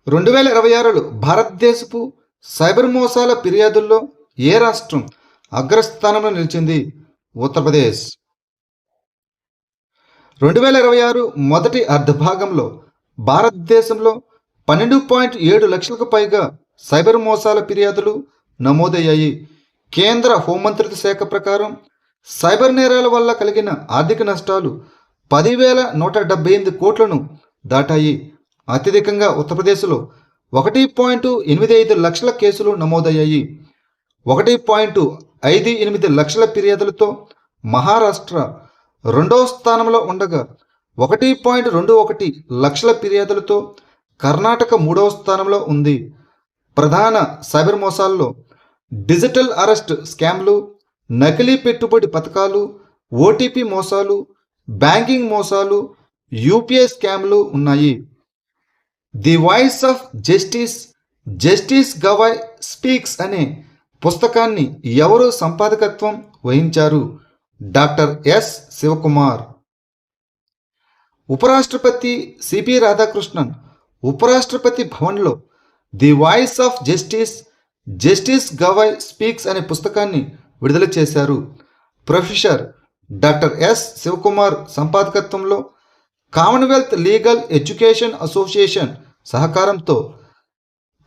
2026లో భారతదేశపు సైబర్ మోసాల ఫిర్యాదుల్లో ఏ రాష్ట్రం అగ్రస్థానంలో నిలిచింది? ఉత్తరప్రదేశ్. 2026 మొదటి అర్ధభాగంలో భారతదేశంలో 12.7 లక్షలకు పైగా సైబర్ మోసాల ఫిర్యాదులు నమోదయ్యాయి. కేంద్ర హోంమంత్రిత్వ శాఖ ప్రకారం సైబర్ నేరాల వల్ల కలిగిన ఆర్థిక నష్టాలు 10,178 కోట్లను దాటాయి. అత్యధికంగా ఉత్తరప్రదేశ్లో 1.85 లక్షల కేసులు నమోదయ్యాయి. 1.58 లక్షల ఫిర్యాదులతో మహారాష్ట్ర రెండవ స్థానంలో ఉండగా 1.21 లక్షల ఫిర్యాదులతో కర్ణాటక మూడవ స్థానంలో ఉంది. ప్రధాన సైబర్ మోసాల్లో డిజిటల్ అరెస్ట్ స్కామ్లు, నకిలీ పెట్టుబడి పథకాలు, ఓటీపీ మోసాలు, బ్యాంకింగ్ మోసాలు, యూపీఐ స్కామ్లు ఉన్నాయి. The voice of justice, justice Gavai speaks అనే పుస్తకాన్ని ఎవరు సంపాదకత్వం వహించారు? Doctor S Sivakumar. ఉపరాష్ట్రపతి సిపి రాధాకృష్ణన్ ఉపరాష్ట్రపతి భవన్లో the voice of justice, justice Gavai speaks అనే పుస్తకాన్ని విడుదల చేశారు. ప్రొఫెసర్ డాక్టర్ ఎస్ శివకుమార్ సంపాదకత్వంలో కామన్వెల్త్ లీగల్ ఎడ్యుకేషన్ అసోసియేషన్ సహకారంతో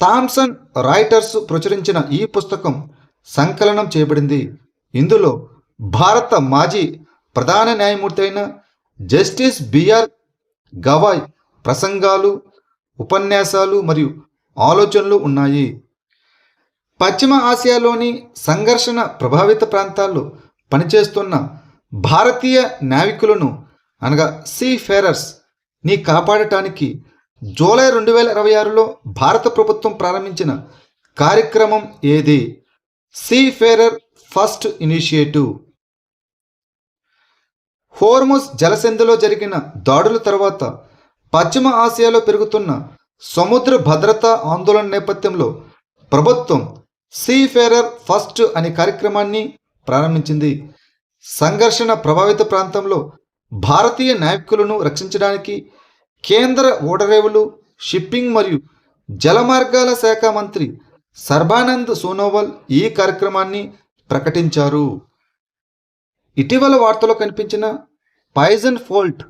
థామ్సన్ రాయిటర్స్ ప్రచురించిన ఈ పుస్తకం సంకలనం చేయబడింది. ఇందులో భారత మాజీ ప్రధాన న్యాయమూర్తి అయిన జస్టిస్ బిఆర్ గవాయ్ ప్రసంగాలు, ఉపన్యాసాలు మరియు ఆలోచనలు ఉన్నాయి. పశ్చిమ ఆసియాలోని సంఘర్షణ ప్రభావిత ప్రాంతాల్లో పనిచేస్తున్న భారతీయ నావికులను అనగా సీఫేరర్స్ ని కాపాడటానికి జూలై 2026లో భారత ప్రభుత్వం ప్రారంభించిన కార్యక్రమం ఏది? సీఫేరర్ ఫస్ట్ ఇనిషియేటివ్. హోర్ముజ్ జలసంధిలో జరిగిన దాడుల తర్వాత పశ్చిమ ఆసియాలో పెరుగుతున్న సముద్ర భద్రతా ఆందోళన నేపథ్యంలో ప్రభుత్వం సీఫేరర్ ఫస్ట్ అనే కార్యక్రమాన్ని ప్రారంభించింది. సంఘర్షణ ప్రభావిత ప్రాంతంలో భారతీయ నావికులను రక్షించడానికి కేంద్ర ఓడరేవులు, షిప్పింగ్ మరియు జలమార్గాల శాఖ మంత్రి సర్బానంద్ సోనోవాల్ ఈ కార్యక్రమాన్ని ప్రకటించారు. ఇటీవల వార్తలో కనిపించిన పాయిజన్ ఫాల్ట్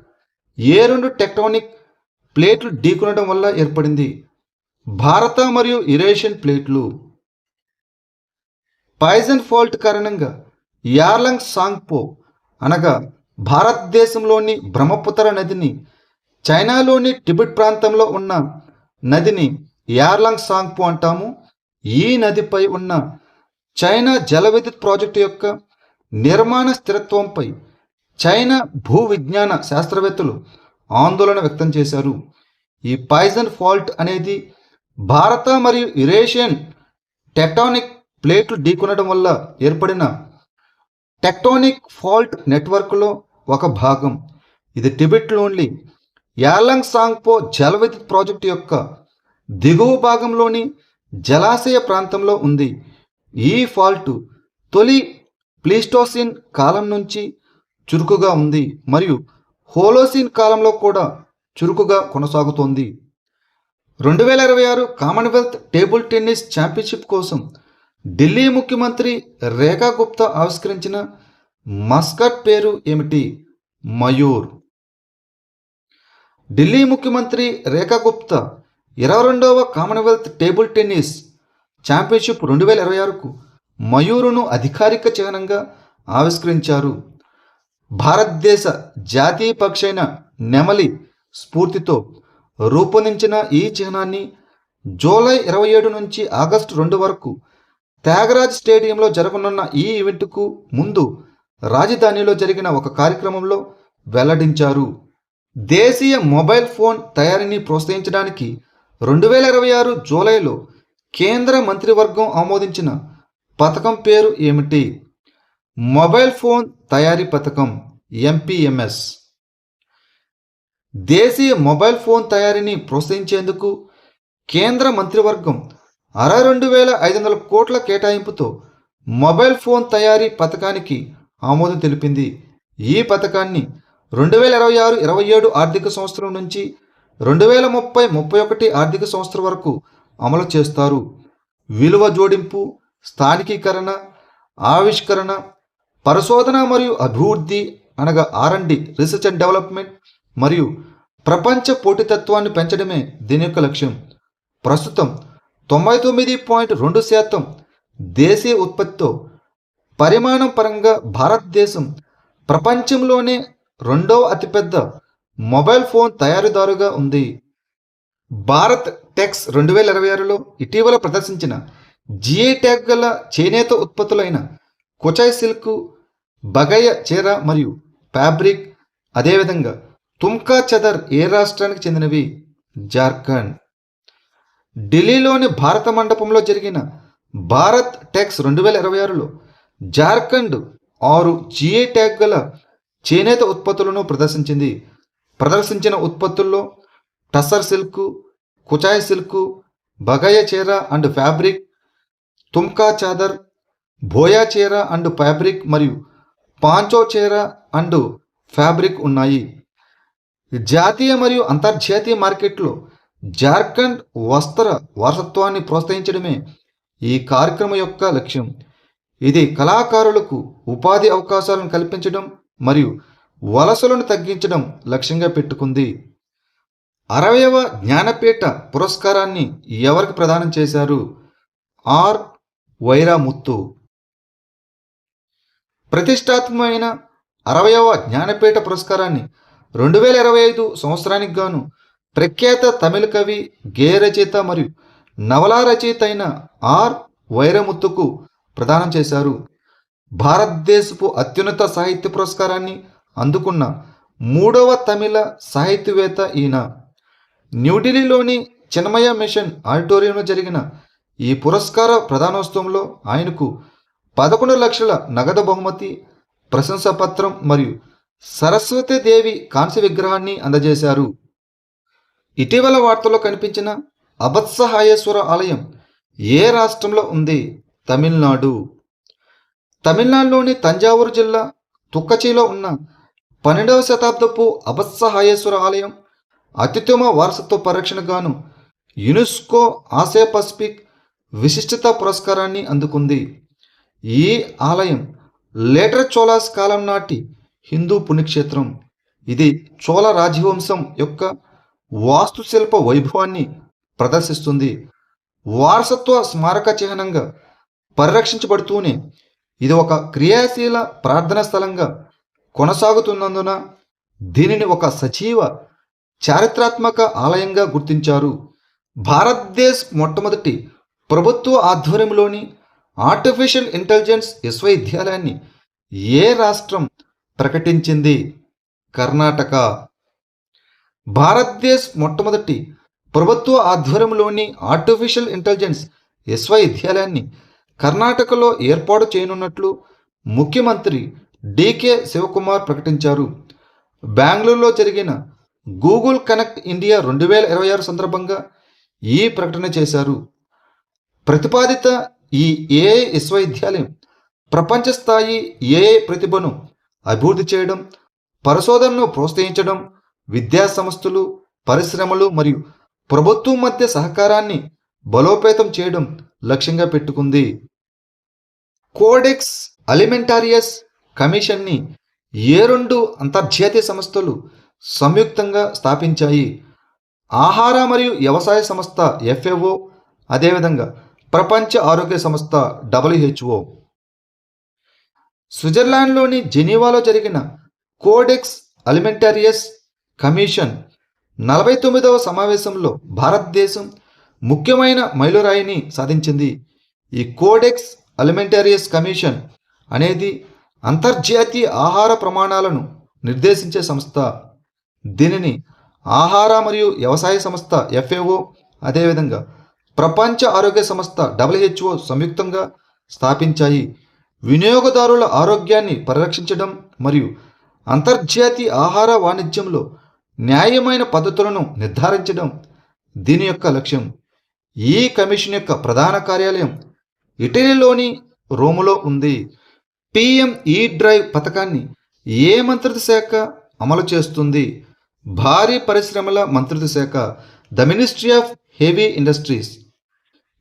ఏ రెండు టెక్టోనిక్ ప్లేట్లు ఢీకొనడం వల్ల ఏర్పడింది? భారత మరియు యురేషియన్ ప్లేట్లు. పాయిజన్ ఫాల్ట్ కారణంగా యార్లంగ్ సాంగ్పో అనగా భారతదేశంలోని బ్రహ్మపుత్ర నదిని, చైనాలోని టిబెట్ ప్రాంతంలో ఉన్న నదిని యార్లంగ్ సాంగ్పో అంటాము. ఈ నదిపై ఉన్న చైనా జల విద్యుత్ ప్రాజెక్టు యొక్క నిర్మాణ స్థిరత్వంపై చైనా భూ విజ్ఞాన శాస్త్రవేత్తలు ఆందోళన వ్యక్తం చేశారు. ఈ పాయిజన్ ఫాల్ట్ అనేది భారత మరియు యురేషియన్ టెక్టానిక్ ప్లేట్లు ఢీకొనడం వల్ల ఏర్పడిన టెక్టోనిక్ ఫాల్ట్ నెట్వర్క్లో ఒక భాగం. ఇది టిబెట్లోని యార్లంగ్ సాంగ్పో జల విద్యుత్ ప్రాజెక్టు యొక్క దిగువ భాగంలోని జలాశయ ప్రాంతంలో ఉంది. ఈ ఫాల్ట్ తొలి ప్లీస్టోసిన్ కాలం నుంచి చురుకుగా ఉంది మరియు హోలోసిన్ కాలంలో కూడా చురుకుగా కొనసాగుతోంది. 2026 కామన్వెల్త్ టేబుల్ టెన్నిస్ ఛాంపియన్షిప్ కోసం ఢిల్లీ ముఖ్యమంత్రి రేఖా గుప్తా ఆవిష్కరించిన మస్కట్ పేరు ఏమిటి? మయూర్. ఢిల్లీ ముఖ్యమంత్రి రేఖా గుప్తా 22వ కామన్వెల్త్ టేబుల్ టెన్నిస్ ఛాంపియన్షిప్ 2026కు మయూరును అధికారిక చిహ్నంగా ఆవిష్కరించారు. భారతదేశ జాతీయ పక్షి అయిన నెమలి స్ఫూర్తితో రూపొందించిన ఈ చిహ్నాన్ని జూలై 27 నుంచి ఆగస్టు 2 వరకు త్యాగరాజ్ స్టేడియంలో జరగనున్న ఈ ఈవెంట్కు ముందు రాజధానిలో జరిగిన ఒక కార్యక్రమంలో వెల్లడించారు. దేశీయ మొబైల్ ఫోన్ తయారీని ప్రోత్సహించడానికి 2026 జూలైలో కేంద్ర మంత్రివర్గం ఆమోదించిన పథకం పేరు ఏమిటి? మొబైల్ ఫోన్ తయారీ పథకం, ఎంపీఎంఎస్. దేశీయ మొబైల్ ఫోన్ తయారీని ప్రోత్సహించేందుకు కేంద్ర మంత్రివర్గం 62,500 కోట్ల కేటాయింపుతో మొబైల్ ఫోన్ తయారీ పథకానికి ఆమోదం తెలిపింది. ఈ పథకాన్ని 2026-27 ఆర్థిక సంవత్సరం నుంచి 2030-31 ఆర్థిక సంవత్సరం వరకు అమలు చేస్తారు. విలువ జోడింపు, స్థానికీకరణ, ఆవిష్కరణ, పరిశోధన మరియు అభివృద్ధి అనగా R&D రీసెర్చ్ అండ్ డెవలప్మెంట్ మరియు ప్రపంచ పోటీతత్వాన్ని పెంచడమే దీని యొక్క లక్ష్యం. ప్రస్తుతం 99.2% దేశీయ ఉత్పత్తితో పరిమాణం పరంగా భారతదేశం ప్రపంచంలోనే 2వ అతిపెద్ద మొబైల్ ఫోన్ తయారీదారుగా ఉంది. భారత్ టెక్స్ 2026లో ఇటీవల ప్రదర్శించిన జిఐ ట్యాగ్ గల చేనేత ఉత్పత్తులైన కుచాయ్ సిల్క్, బగయ చీర మరియు ఫ్యాబ్రిక్, అదేవిధంగా తుమ్కా చదర్ ఏ రాష్ట్రానికి చెందినవి? జార్ఖండ్. ఢిల్లీలోని భారత మండపంలో జరిగిన భారత్ టెక్స్ 2026లో జార్ఖండ్ 6 జిఐ ట్యాగ్ గల చేనేత ఉత్పత్తులను ప్రదర్శించిన ఉత్పత్తుల్లో టసర్ సిల్క్, కుచాయ్ సిల్క్, బగయ చీర అండ్ ఫ్యాబ్రిక్, తుమ్కా చాదర్, భోయా చీర అండ్ ఫ్యాబ్రిక్ మరియు పాంచో చీర అండ్ ఫ్యాబ్రిక్ ఉన్నాయి. జాతీయ మరియు అంతర్జాతీయ మార్కెట్లో జార్ఖండ్ వస్త్ర వారసత్వాన్ని ప్రోత్సహించడమే ఈ కార్యక్రమం యొక్క లక్ష్యం. ఇది కళాకారులకు ఉపాధి అవకాశాలను కల్పించడం మరియు వలసలను తగ్గించడం లక్ష్యంగా పెట్టుకుంది. 60వ జ్ఞానపీఠ పురస్కారాన్ని ఎవరికి ప్రదానం చేశారు? ఆర్ వైరాముత్తు. ప్రతిష్టాత్మకమైన 60వ జ్ఞానపీఠ పురస్కారాన్ని 2025 సంవత్సరానికి గాను ప్రఖ్యాత తమిళ కవి, గేయ రచయిత మరియు నవలా రచయిత అయిన ఆర్ వైరముత్తుకు ప్రదానం చేశారు. భారతదేశపు అత్యున్నత సాహిత్య పురస్కారాన్ని అందుకున్న 3వ తమిళ సాహితీవేత్త ఈయన. న్యూఢిల్లీలోని చిన్మయ మిషన్ ఆడిటోరియంలో జరిగిన ఈ పురస్కార ప్రదానోత్సవంలో ఆయనకు 11 లక్షల నగదు బహుమతి, ప్రశంసాపత్రం మరియు సరస్వతీదేవి కాంస్య విగ్రహాన్ని అందజేశారు. ఇటీవల వార్తల్లో కనిపించిన అబత్సహాయేశ్వర ఆలయం ఏ రాష్ట్రంలో ఉంది? తమిళనాడు. తమిళనాడులోని తంజావూరు జిల్లా తుక్కచిలో ఉన్న 12వ శతాబ్దపు అబత్సహాయేశ్వర ఆలయం అత్యుత్తమ వారసత్వ పరిరక్షణ గాను యునెస్కో ఆసియా పసిఫిక్ విశిష్టత పురస్కారాన్ని అందుకుంది. ఈ ఆలయం లేటర్ చోళాస్ కాలం నాటి హిందూ పుణ్యక్షేత్రం. ఇది చోళ రాజవంశం యొక్క వాస్తుశిల్ప వైభవాన్ని ప్రదర్శిస్తుంది. వారసత్వ స్మారక చిహ్నంగా పరిరక్షించబడుతూనే ఇది ఒక క్రియాశీల ప్రార్థనా స్థలంగా కొనసాగుతున్నందున దీనిని ఒక సజీవ చారిత్రాత్మక ఆలయంగా గుర్తించారు. భారతదేశ మొట్టమొదటి ప్రభుత్వ ఆధ్వర్యంలోని ఆర్టిఫిషియల్ ఇంటెలిజెన్స్ విశ్వవిద్యాలయాన్ని ఏ రాష్ట్రం ప్రకటించింది? కర్ణాటక. భారతదేశ మొట్టమొదటి ప్రభుత్వ ఆధ్వర్యంలోని ఆర్టిఫిషియల్ ఇంటెలిజెన్స్ విశ్వవిద్యాలయాన్ని కర్ణాటకలో ఏర్పాటు చేయనున్నట్లు ముఖ్యమంత్రి డికే శివకుమార్ ప్రకటించారు. బెంగళూరులో జరిగిన గూగుల్ కనెక్ట్ ఇండియా 2026 సందర్భంగా ఈ ప్రకటన చేశారు. ప్రతిపాదిత ఈ ఏఐ విశ్వవిద్యాలయం ప్రపంచ స్థాయి ఏఐ ప్రతిభను అభివృద్ధి చేయడం, పరిశోధనను ప్రోత్సహించడం, విద్యా సంస్థలు, పరిశ్రమలు మరియు ప్రభుత్వం మధ్య సహకారాన్ని బలోపేతం చేయడం లక్ష్యంగా పెట్టుకుంది. కోడెక్స్ అలిమెంటారియస్ కమిషన్ని ఏ 2 అంతర్జాతీయ సంస్థలు సంయుక్తంగా స్థాపించాయి? ఆహార మరియు వ్యవసాయ సంస్థ FAO, అదేవిధంగా ప్రపంచ ఆరోగ్య సంస్థ WHO. స్విట్జర్లాండ్లోని జెనీవాలో జరిగిన కోడెక్స్ అలిమెంటారియస్ కమిషన్ 49వ సమావేశంలో భారతదేశం ముఖ్యమైన మైలురాయిని సాధించింది. ఈ కోడెక్స్ అలిమెంటారియస్ కమిషన్ అనేది అంతర్జాతీయ ఆహార ప్రమాణాలను నిర్దేశించే సంస్థ. దీనిని ఆహార మరియు వ్యవసాయ సంస్థ FAO, అదేవిధంగా ప్రపంచ ఆరోగ్య సంస్థ WHO సంయుక్తంగా స్థాపించాయి. వినియోగదారుల ఆరోగ్యాన్ని పరిరక్షించడం మరియు అంతర్జాతీయ ఆహార వాణిజ్యంలో న్యాయమైన పద్ధతులను నిర్ధారించడం దీని యొక్క లక్ష్యం. ఈ కమిషన్ యొక్క ప్రధాన కార్యాలయం ఇటలీలోని రోములో ఉంది. PM E డ్రైవ్ పథకాన్ని ఏ మంత్రిత్వ శాఖ అమలు చేస్తుంది? భారీ పరిశ్రమల మంత్రిత్వ శాఖ, the ministry of heavy industries.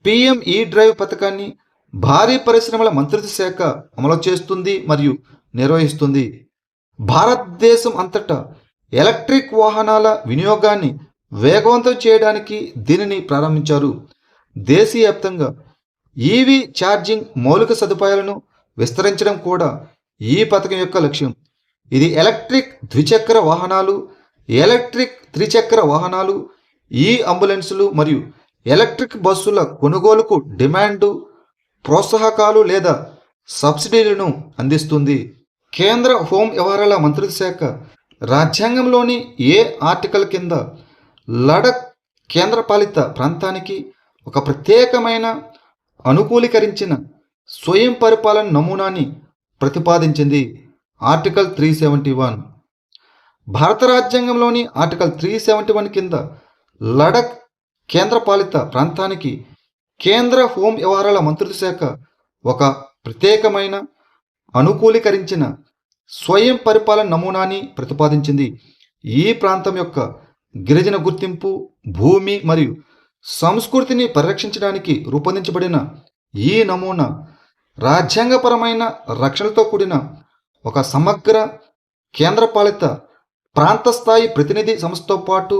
PM ఈ డ్రైవ్ పథకాన్ని భారీ పరిశ్రమల మంత్రిత్వ శాఖ అమలు చేస్తుంది మరియు నిర్వహిస్తుంది. భారతదేశం అంతటా ఎలక్ట్రిక్ వాహనాల వినియోగాన్ని వేగవంతం చేయడానికి దీనిని ప్రారంభించారు. దేశీయవ్యాప్తంగా ఈవీ ఛార్జింగ్ మౌలిక సదుపాయాలను విస్తరించడం కూడా ఈ పథకం యొక్క లక్ష్యం. ఇది ఎలక్ట్రిక్ ద్విచక్ర వాహనాలు, ఎలక్ట్రిక్ త్రిచక్ర వాహనాలు, ఈ అంబులెన్సులు మరియు ఎలక్ట్రిక్ బస్సుల కొనుగోలుకు డిమాండు, ప్రోత్సాహకాలు లేదా సబ్సిడీలను అందిస్తుంది. కేంద్ర హోం వ్యవహారాల మంత్రిత్వ శాఖ రాజ్యాంగంలోని ఏ ఆర్టికల్ కింద లడఖ్ కేంద్రపాలిత ప్రాంతానికి ఒక ప్రత్యేకమైన అనుకూలీకరించిన స్వయం పరిపాలన నమూనాని ప్రతిపాదించింది? ఆర్టికల్ 371. భారత రాజ్యాంగంలోని ఆర్టికల్ 371 కింద లడఖ్ కేంద్రపాలిత ప్రాంతానికి కేంద్ర హోం వ్యవహారాల మంత్రిత్వ శాఖ ఒక ప్రత్యేకమైన అనుకూలీకరించిన స్వయం పరిపాలన నమూనాని ప్రతిపాదించింది. ఈ ప్రాంతం యొక్క గిరిజన గుర్తింపు, భూమి మరియు సంస్కృతిని పరిరక్షించడానికి రూపొందించబడిన ఈ నమూనా రాజ్యాంగపరమైన రక్షణతో కూడిన ఒక సమగ్ర కేంద్రపాలిత ప్రాంత స్థాయి ప్రతినిధి సంస్థతో పాటు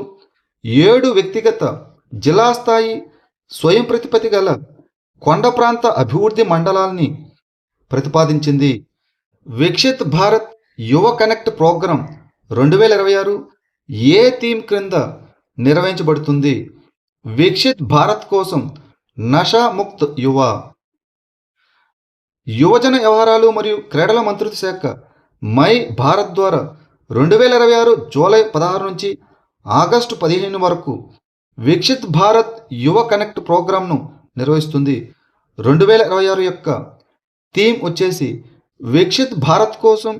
7 వ్యక్తిగత జిల్లా స్థాయి స్వయం ప్రతిపత్తి గల కొండ ప్రాంత అభివృద్ధి మండలాల్ని ప్రతిపాదించింది. వికసిత్ భారత్ యువ కనెక్ట్ ప్రోగ్రాం 2026 ఏ థీమ్ క్రింద నిర్వహించబడుతుంది? వికసిత్ భారత్ కోసం నషా ముక్త్ యువ. యువజన వ్యవహారాలు మరియు క్రీడల మంత్రిత్వ శాఖ మై భారత్ ద్వారా 2026 జూలై 16 నుంచి ఆగస్టు 15 వరకు వికసిత్ భారత్ యువ కనెక్ట్ ప్రోగ్రాంను నిర్వహిస్తుంది. 2026 యొక్క థీమ్ వచ్చేసి వికసిత్ భారత్ కోసం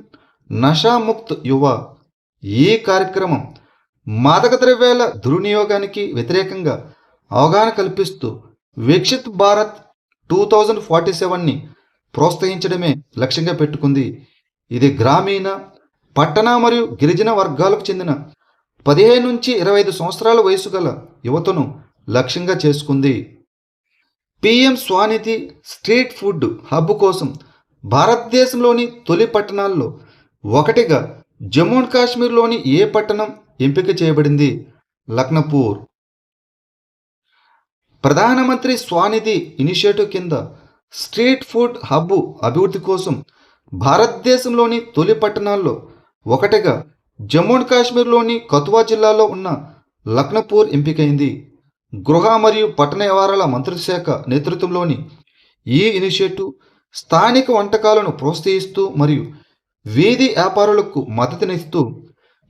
నషా ముక్త్ యువ. ఈ కార్యక్రమం మాదక ద్రవ్యాల దుర్వినియోగానికి వ్యతిరేకంగా అవగాహన కల్పిస్తూ వికసిత్ భారత్ 2047ని ప్రోత్సహించడమే లక్ష్యంగా పెట్టుకుంది. ఇది గ్రామీణ, పట్టణ మరియు గిరిజన వర్గాలకు చెందిన 15 నుంచి 25 సంవత్సరాల వయసు గల యువతను లక్ష్యంగా చేసుకుంది. PM SVANidhi street food hub కోసం భారతదేశంలోని తొలి పట్టణాల్లో ఒకటిగా జమ్మూ అండ్ కాశ్మీర్లోని ఏ పట్టణం ఎంపిక చేయబడింది? లక్నపూర్. ప్రధానమంత్రి స్వానిధి ఇనిషియేటివ్ కింద స్ట్రీట్ ఫుడ్ హబ్ అభివృద్ధి కోసం భారతదేశంలోని తొలి పట్టణాల్లో ఒకటిగా జమ్మూ అండ్ కాశ్మీర్లోని కథువా జిల్లాలో ఉన్న లక్నపూర్ ఎంపికైంది. గృహ మరియు పట్టణ వ్యవహారాల మంత్రిత్వ శాఖ నేతృత్వంలోని ఈ ఇనిషియేటివ్ స్థానిక వంటకాలను ప్రోత్సహిస్తూ మరియు వీధి వ్యాపారులకు మద్దతునిస్తూ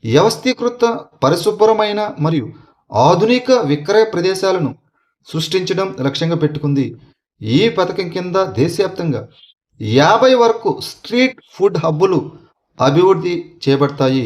వ్యవస్థీకృత, పరిశుభ్రమైన మరియు ఆధునిక విక్రయ ప్రదేశాలను సృష్టించడం లక్ష్యంగా పెట్టుకుంది. ఈ పథకం కింద దేశవ్యాప్తంగా 50 వరకు స్ట్రీట్ ఫుడ్ హబ్బులు అభివృద్ధి చేయబడతాయి.